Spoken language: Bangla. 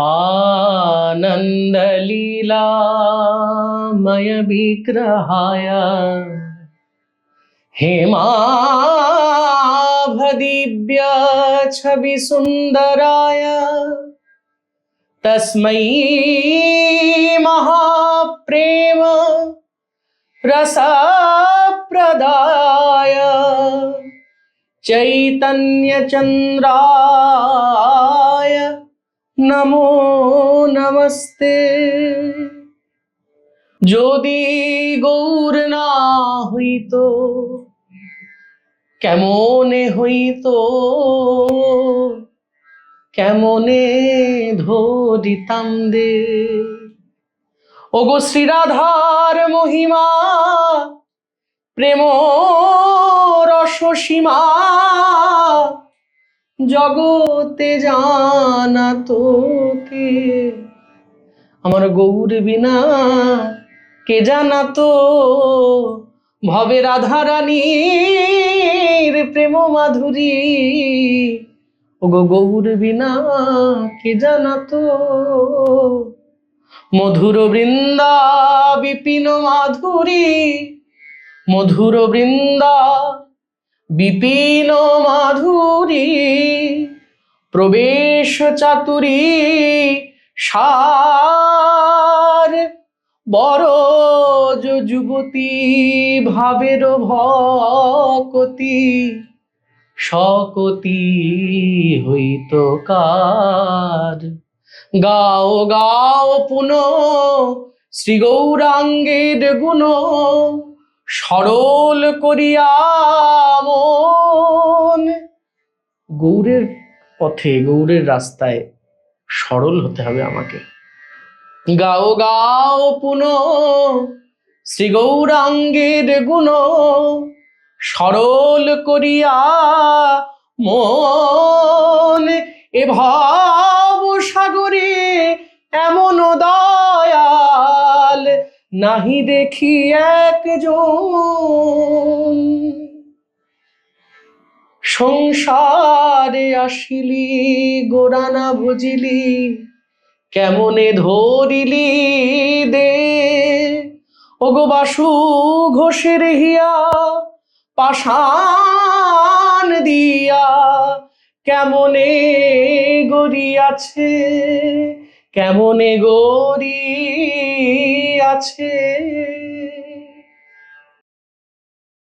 आनन्दलीलामय विग्रहाय हेमाभदिव्य छवि सुन्दराय तस्मै महाप्रेम रसप्रदाय चैतन्यचन्द्राय नमो नमस्ते। যদি গৌর না হইতো কেমনে হইতো, কেমনে ধরিতাম দে। ওগো শ্রীরাধার মহিমা প্রেম রসসীমা জগতে জানাতো কে? আমার গৌর বিনা কে জানাতো ভবে রাধা রানীর প্রেম মাধুরী? ওগো গৌর বিনা কে জানাতো মধুর বৃন্দা বিপিন মাধুরী, মধুর বৃন্দা বিপিন মাধুরী, প্রবেশ চাতুরী সার বড় যুবতী ভাবের ভকতি সকতি হইত কার। গাও গাও পুন শ্রী গৌরাঙ্গের গুণ সরল করিয়া মন। গৌরের পথে গৌরের রাস্তায় সরল হতে হবে আমাকে। গাও গাও পুন শ্রী গৌরাঙ্গের গুণ সরল করিয়া মন। এ ভাব সাগরে এমন দয়াল নাহি দেখি একজন। সংসারে আসিলি গোরানা বুঝিলি, কেমনে ধরিলি দে। ওগো বাসু ঘোষের হিয়া পাষাণ দিয়া কেমনে গড়িয়াছে, কেমনে গড়িয়াছে।